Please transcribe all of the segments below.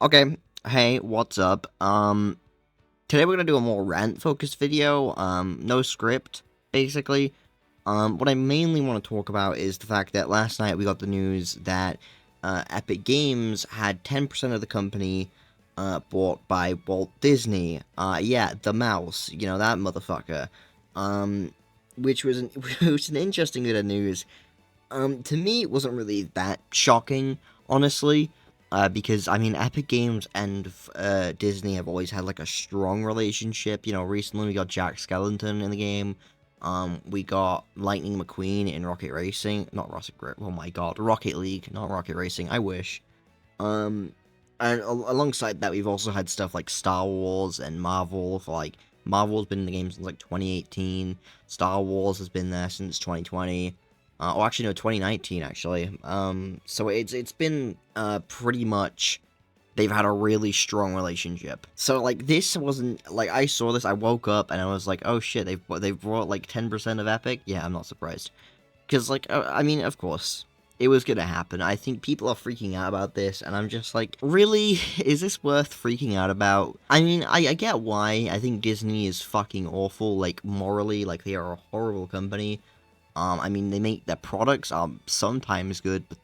Okay, hey, what's up? Today we're gonna do a more rant-focused video, no script, basically. What I mainly want to talk about is the fact that last night we got the news that, Epic Games had 10% of the company, bought by Walt Disney. Yeah, the mouse, that motherfucker. Which was which was an interesting bit of news. To me, it wasn't really that shocking, honestly, because I mean, Epic Games and Disney have always had like a strong relationship. Recently we got Jack Skellington in the game. We got Lightning McQueen in Rocket Racing, not Rocket. Oh my God, Rocket League, not Rocket Racing. I wish. Um, and alongside that, we've also had stuff like Star Wars and Marvel. For like Marvel's been in the game since like 2018. Star Wars has been there since 2020. Or actually, no, 2019 actually. So it's been pretty much they've had a really strong relationship. So like this wasn't like I saw this, I woke up and I was like, oh shit, they've brought like 10% of Epic. Yeah, I'm not surprised. Because, like, I mean, of course, it was gonna happen. I think people are freaking out about this, and I'm just like, really? Is this worth freaking out about? I mean, I get why. I think Disney is fucking awful, like, morally, like, they are a horrible company. I mean, they make their products are sometimes good, but,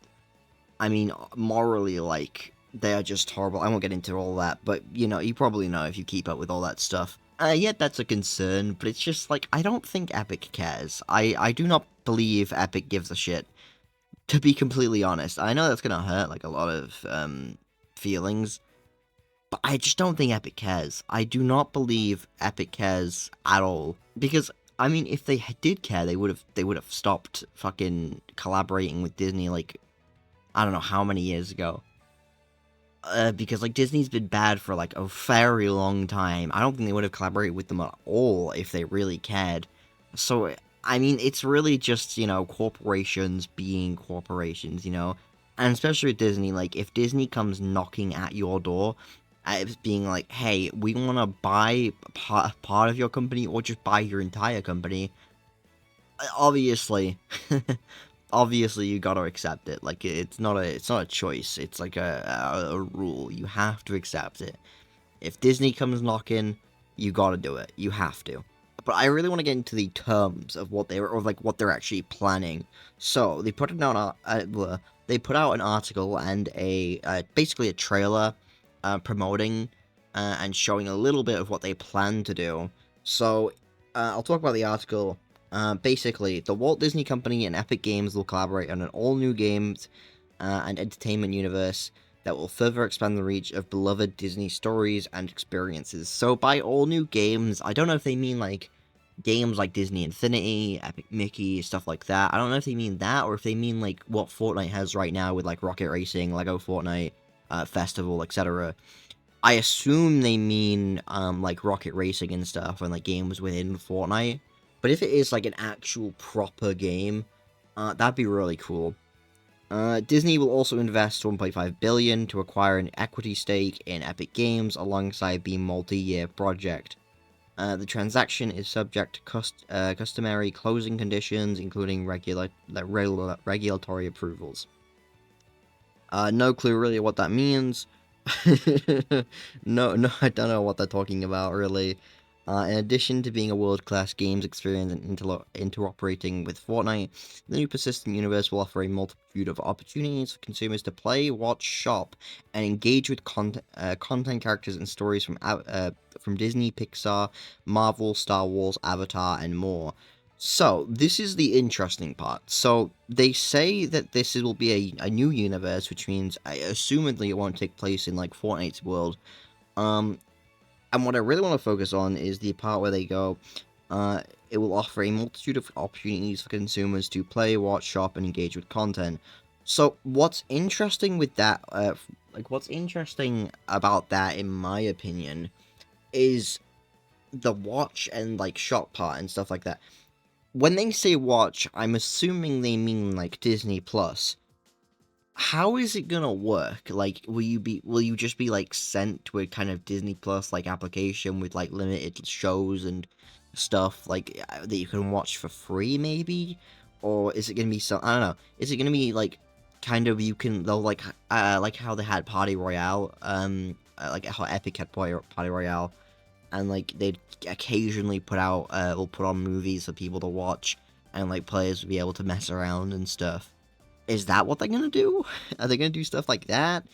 I mean, morally, like, they are just horrible. I won't get into all that, but, you probably know if you keep up with all that stuff. Yet that's a concern, but it's just like, I don't think Epic cares. I do not believe Epic gives a shit, to be completely honest. I know that's gonna hurt, like, a lot of, feelings, but I just don't think Epic cares. I do not believe Epic cares at all. Because, I mean, if they did care, they would've stopped fucking collaborating with Disney, like, I don't know how many years ago. Because, like, Disney's been bad for, like, a very long time. I don't think they would have collaborated with them at all if they really cared. So, I mean, it's really just, corporations being corporations. And especially with Disney, like, if Disney comes knocking at your door, it's being like, hey, we want to buy part of your company or just buy your entire company, obviously, obviously you gotta accept it. Like it's not a choice. It's like a rule. You have to accept it. If Disney comes knocking, you gotta do it. You have to. But I really want to get into the terms of what what they're actually planning. So they put out an article and basically a trailer, promoting and showing a little bit of what they plan to do. So I'll talk about the article. Basically, the Walt Disney Company and Epic Games will collaborate on an all-new games and entertainment universe that will further expand the reach of beloved Disney stories and experiences. So by all new games, I don't know if they mean like games like Disney Infinity, Epic Mickey, stuff like that. I don't know if they mean that or if they mean like what Fortnite has right now with like Rocket Racing, Lego Fortnite, Festival, etc. I assume they mean like Rocket Racing and stuff and like games within Fortnite. But if it is like an actual proper game, that'd be really cool. Disney will also invest 1.5 billion to acquire an equity stake in Epic Games alongside the multi-year project. The transaction is subject to customary closing conditions, including regulatory approvals. No clue really what that means. No, I don't know what they're talking about, really. In addition to being a world-class games experience and interoperating with Fortnite, the new persistent universe will offer a multitude of opportunities for consumers to play, watch, shop, and engage with content characters and stories from Disney, Pixar, Marvel, Star Wars, Avatar, and more. So, this is the interesting part. So, they say that this will be a new universe, which means, assumedly, it won't take place in, like, Fortnite's world. And what I really want to focus on is the part where they go, it will offer a multitude of opportunities for consumers to play, watch, shop, and engage with content. So, what's interesting with that, what's interesting about that, in my opinion, is the watch and, like, shop part and stuff like that. When they say watch, I'm assuming they mean, like, Disney Plus. How is it gonna work? Like, will you just be, like, sent to a kind of Disney Plus, like, application with, like, limited shows and stuff, like, that you can watch for free, maybe? Or is it gonna be I don't know. Is it gonna be, like, kind of they'll like how they had Party Royale, like how Epic had Party Royale, and like they'd occasionally put out or put on movies for people to watch, and like players would be able to mess around and stuff. Is that what they're gonna do? Are they gonna do stuff like that?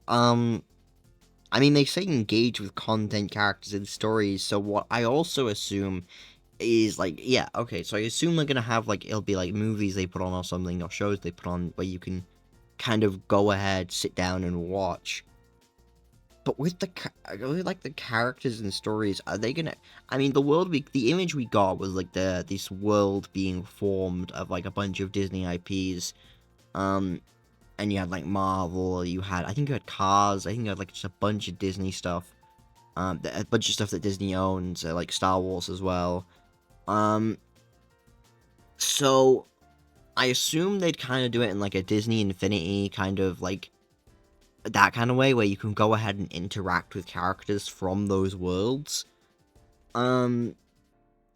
I mean, they say engage with content, characters, and stories, so what I also assume is, like, yeah, okay, so I assume they're gonna have, like, it'll be, like, movies they put on or something, or shows they put on, where you can kind of go ahead, sit down, and watch. But with the characters and stories, are they gonna... I mean, the image we got was, like, this world being formed of, like, a bunch of Disney IPs, and you had, like, Marvel, I think you had Cars, I think you had, like, just a bunch of Disney stuff, a bunch of stuff that Disney owns, like Star Wars as well. So, I assume they'd kind of do it in, like, a Disney Infinity kind of, like, that kind of way, where you can go ahead and interact with characters from those worlds.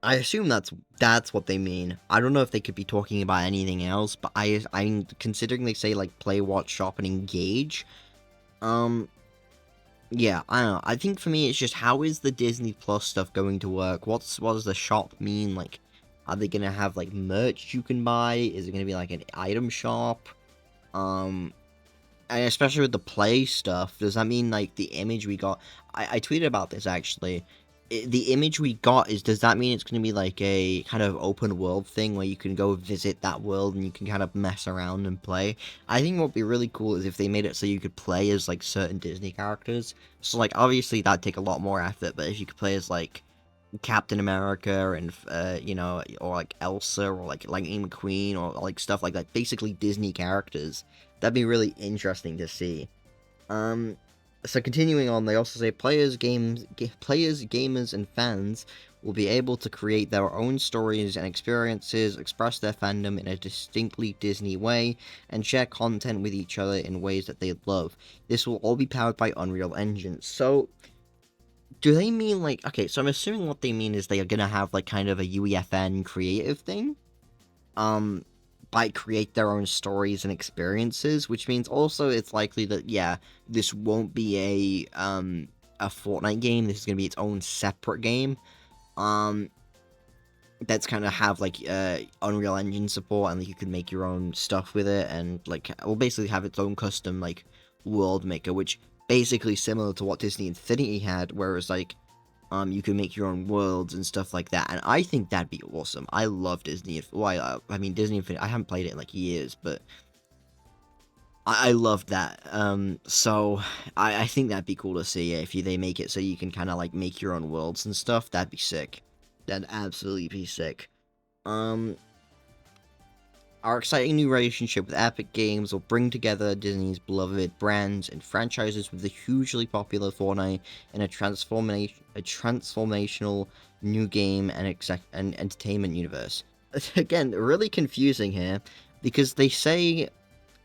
I assume that's what they mean. I don't know if they could be talking about anything else, but I'm considering they say, like, play, watch, shop, and engage. Yeah, I don't know. I think for me, it's just, how is the Disney Plus stuff going to work? What does the shop mean? Like, are they gonna have, like, merch you can buy? Is it gonna be, like, an item shop? And especially with the play stuff, does that mean, like, the image we got... I tweeted about this, actually. The image we got does that mean it's going to be like a kind of open world thing where you can go visit that world and you can kind of mess around and play? I think what would be really cool is if they made it so you could play as, like, certain Disney characters. So, like, obviously that'd take a lot more effort, but if you could play as, like, Captain America and, you know, or, like, Elsa or, like, Lightning McQueen or, like, stuff like that, basically Disney characters, that'd be really interesting to see. So continuing on, they also say players, gamers, and fans will be able to create their own stories and experiences, express their fandom in a distinctly Disney way, and share content with each other in ways that they love. This will all be powered by Unreal Engine. So, do they mean, like... Okay, so I'm assuming what they mean is they are gonna have, like, kind of a UEFN creative thing? By create their own stories and experiences, which means also it's likely that, yeah, this won't be a Fortnite game. This is going to be its own separate game, that's kind of have, like, Unreal Engine support, and, like, you can make your own stuff with it, and, like, will basically have its own custom, like, world maker, which basically similar to what Disney Infinity had, whereas, like, you can make your own worlds and stuff like that, and I think that'd be awesome. I love Disney. Well, I mean, Disney Infinity, I haven't played it in, like, years, but I love that. So I think that'd be cool to see if they make it so you can kind of, like, make your own worlds and stuff. That'd be sick. That'd absolutely be sick. Our exciting new relationship with Epic Games will bring together Disney's beloved brands and franchises with the hugely popular Fortnite in a transformational new game and entertainment universe. Again, really confusing here, because they say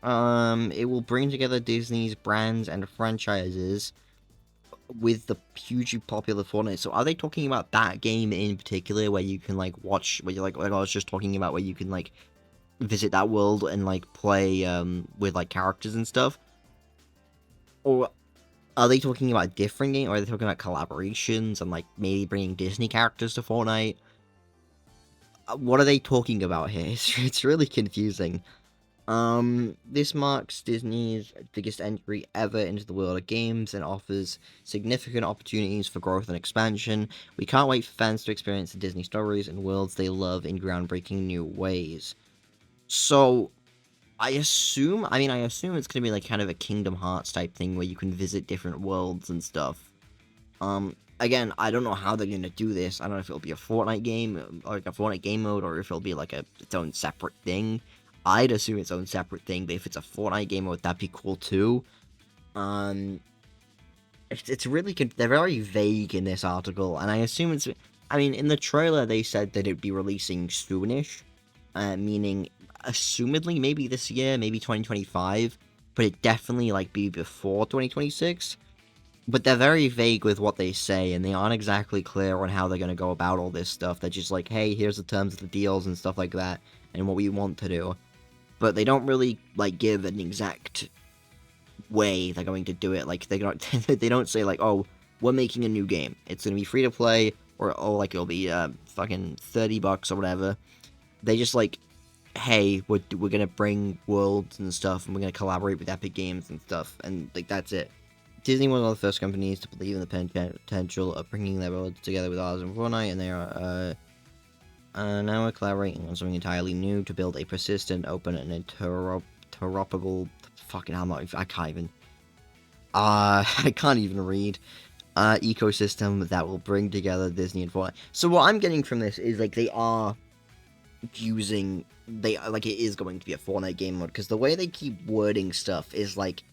it will bring together Disney's brands and franchises with the hugely popular Fortnite. So are they talking about that game in particular, where you can, like, watch, where you like I was just talking about, where you can, like, visit that world and, like, play with, like, characters and stuff? Or are they talking about a different game, or are they talking about collaborations and, like, maybe bringing Disney characters to Fortnite? What are they talking about here? It's really confusing. This marks Disney's biggest entry ever into the world of games and offers significant opportunities for growth and expansion. We can't wait for fans to experience the Disney stories and worlds they love in groundbreaking new ways. So, I assume it's going to be, like, kind of a Kingdom Hearts type thing where you can visit different worlds and stuff. Again, I don't know how they're going to do this. I don't know if it'll be a Fortnite game, or like a Fortnite game mode, or if it'll be, like, its own separate thing. I'd assume its own separate thing, but if it's a Fortnite game mode, that'd be cool too. It's really... They're very vague in this article, and I assume it's... I mean, in the trailer, they said that it'd be releasing soonish, meaning... assumedly maybe this year, maybe 2025, but it definitely, like, be before 2026. But they're very vague with what they say, and they aren't exactly clear on how they're going to go about all this stuff. They're just like, hey, here's the terms of the deals and stuff like that, and what we want to do. but they don't really like give an exact way they're going to do it. Like they don't they don't say like, oh, we're making a new game. It's gonna be free to play, or like it'll be fucking $30 or whatever. They just like, hey, we're gonna bring worlds and stuff, and we're gonna collaborate with Epic Games and stuff, and like that's it. Disney was one of the first companies to believe in the potential of bringing their worlds together with ours in Fortnite, and they are now we're collaborating on something entirely new to build a persistent, open, and interoperable. Fucking hell, I can't even. I can't even read. Ecosystem that will bring together Disney and Fortnite. So what I'm getting from this is like they are using it is going to be a Fortnite game mode, because the way they keep wording stuff is like,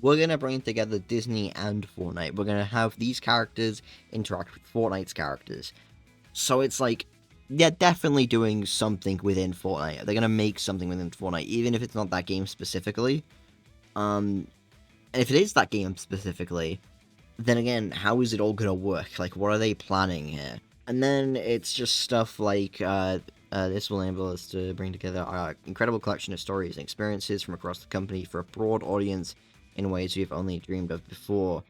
we're gonna bring together Disney and Fortnite. We're gonna have these characters interact with Fortnite's characters. So it's like they're definitely doing something within Fortnite. They're gonna make something within Fortnite, even if it's not that game specifically. And if it is that game specifically, then again, how is it all gonna work? Like, what are they planning here? And then it's just stuff like, this will enable us to bring together our incredible collection of stories and experiences from across the company for a broad audience in ways we've only dreamed of before.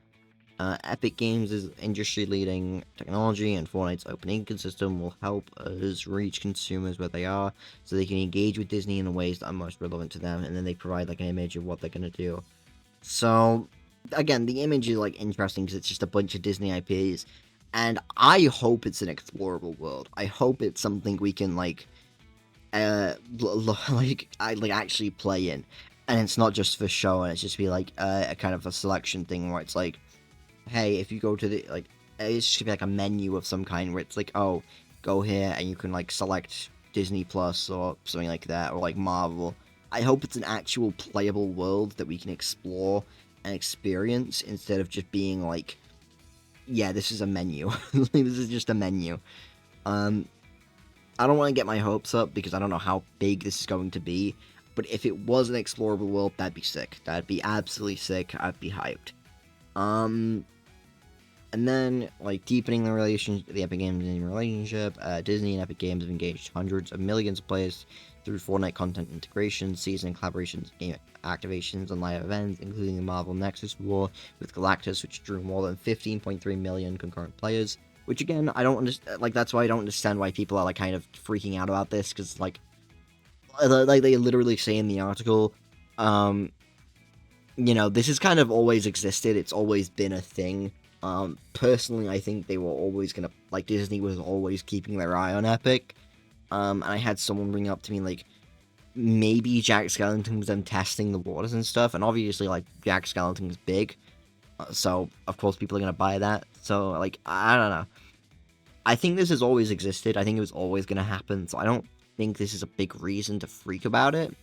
Epic Games' industry-leading technology and Fortnite's open ecosystem will help us reach consumers where they are, so they can engage with Disney in the ways that are most relevant to them, and then they provide like an image of what they're gonna do. So, again, the image is like interesting because it's just a bunch of Disney IPs, and I hope it's an explorable world. I hope it's something we can like, actually play in, and it's not just for show, and it's just be like a kind of a selection thing where it's like, hey, if you go to the like, it's just gonna be like a menu of some kind where it's like, oh, go here and you can like select Disney Plus or something like that, or like Marvel. I hope it's an actual playable world that we can explore and experience, instead of just being like, yeah, this is a menu. This is just a menu. I don't want to get my hopes up because I don't know how big this is going to be, but if it was an explorable world, that'd be sick. That'd be absolutely sick. I'd be hyped. And then, like, deepening the Epic Games Disney relationship, Disney and Epic Games have engaged hundreds of millions of players through Fortnite content integration, season collaborations, game activations, and live events, including the Marvel Nexus War with Galactus, which drew more than 15.3 million concurrent players. Which, again, I don't understand. Like, that's why I don't understand why people are, like, kind of freaking out about this, because, like they literally say in the article, you know, this has kind of always existed. It's always been a thing. Personally, I think they were always gonna, like, Disney was always keeping their eye on Epic. And I had someone bring up to me, like, maybe Jack Skellington was them testing the waters and stuff, and obviously, like, Jack Skellington is big, so, of course, people are gonna buy that. So, like, I don't know. I think this has always existed. I think it was always gonna happen, so I don't think this is a big reason to freak about it.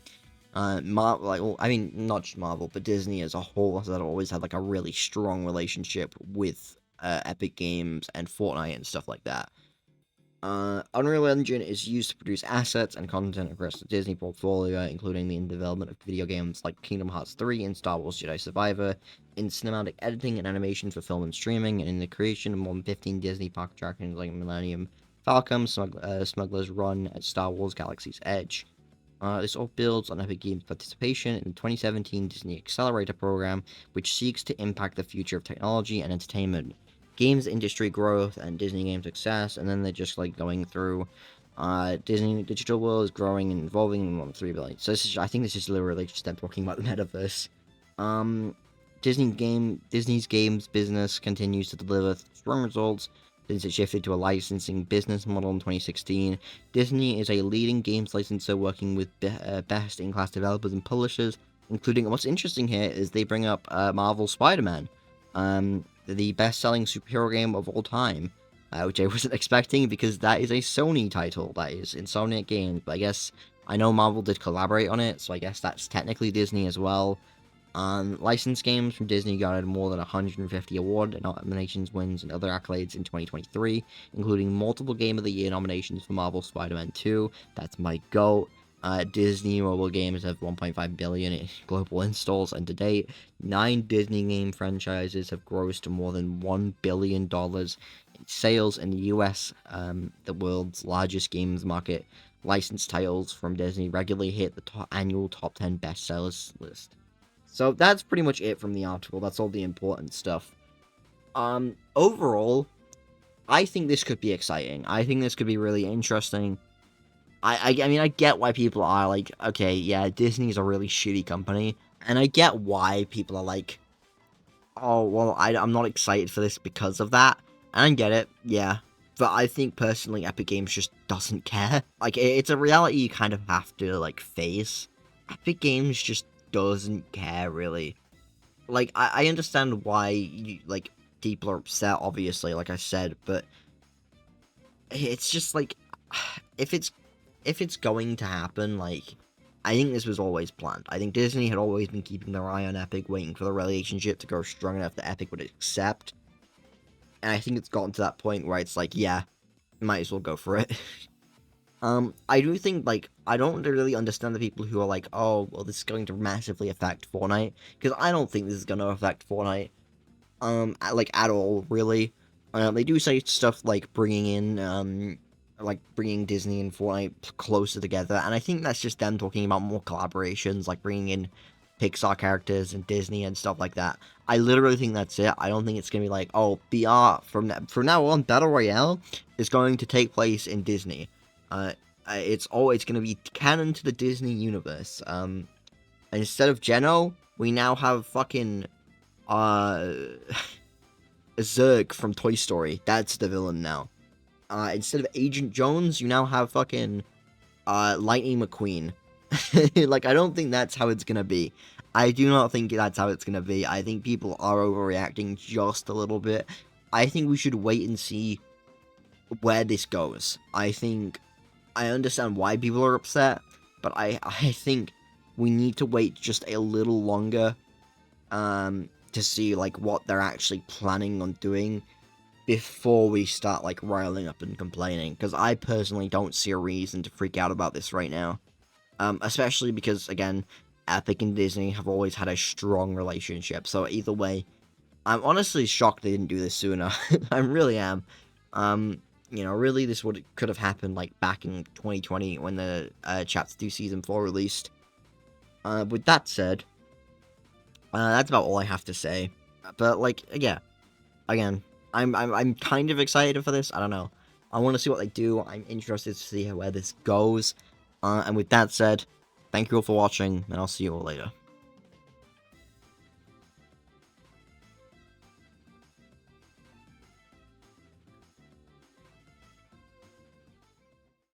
Marvel, like, well, I mean, not just Marvel, but Disney as a whole has always had like a really strong relationship with Epic Games and Fortnite and stuff like that. Unreal Engine is used to produce assets and content across the Disney portfolio, including the development of video games like Kingdom Hearts 3 and Star Wars Jedi Survivor, in cinematic editing and animation for film and streaming, and in the creation of more than 15 Disney park attractions like Millennium Falcon, Smuggler's Run, and Star Wars Galaxy's Edge. This all builds on Epic Games' participation in the 2017 Disney Accelerator program, which seeks to impact the future of technology and entertainment, games industry growth, and Disney game success. And then they're just like going through, Disney digital world is growing and evolving in 1.3 billion. So I think this is literally just them talking about the metaverse. Disney's games business continues to deliver strong results since it shifted to a licensing business model in 2016. Disney is a leading games licensor working with best-in-class developers and publishers, including, what's interesting here is they bring up Marvel Spider-Man, the best-selling superhero game of all time, which I wasn't expecting because that is a Sony title, that is Insomniac Games, but I guess, I know Marvel did collaborate on it, so I guess that's technically Disney as well. Licensed games from Disney garnered more than 150 award nominations, wins, and other accolades in 2023, including multiple Game of the Year nominations for Marvel Spider-Man 2. That's my GOAT. Disney mobile games have 1.5 billion in global installs, and to date, 9 Disney game franchises have grossed more than $1 billion in sales in the US, the world's largest games market. licensed titles from Disney regularly hit the annual top 10 bestsellers list. So that's pretty much it from the article. That's all the important stuff. Overall, I think this could be exciting. I think this could be really interesting. I mean, I get why people are like, okay, yeah, Disney's a really shitty company, and I get why people are like, oh, well, I'm not excited for this because of that, and I get it, yeah, but I think, personally, Epic Games just doesn't care. Like, it's a reality you kind of have to, like, face. Epic Games just doesn't care, really. Like, I understand why, like, people are upset, obviously, like I said, but it's just, like, if it's going to happen, like, I think this was always planned. I think Disney had always been keeping their eye on Epic, waiting for the relationship to grow strong enough that Epic would accept. And I think it's gotten to that point where it's like, yeah, might as well go for it. I do think, like, I don't really understand the people who are like, oh, well, this is going to massively affect Fortnite, because I don't think this is going to affect Fortnite, like, at all, really. They do say stuff like bringing in, like, bringing Disney and Fortnite closer together, and I think that's just them talking about more collaborations, like bringing in Pixar characters and Disney and stuff like that. I literally think that's it. I don't think it's gonna be like, oh, BR, from now on, Battle Royale is going to take place in Disney. It's always gonna be canon to the Disney universe. And instead of Geno, we now have fucking, Zurg from Toy Story. That's the villain now. Instead of Agent Jones, you now have fucking, Lightning McQueen. Like, I don't think that's how it's gonna be. I do not think that's how it's gonna be. I think people are overreacting just a little bit. I think we should wait and see where this goes. I understand why people are upset, but I think we need to wait just a little longer, to see, like, what they're actually planning on doing before we start, like, riling up and complaining, because I personally don't see a reason to freak out about this right now. Especially because, again, Epic and Disney have always had a strong relationship, so either way, I'm honestly shocked they didn't do this sooner. I really am. You know, really, this could have happened, like, back in 2020 when the, Chapter 2 Season 4 released. With that said, that's about all I have to say. But, like, yeah, again, I'm kind of excited for this. I don't know. I want to see what they do. I'm interested to see where this goes. And with that said, thank you all for watching, and I'll see you all later.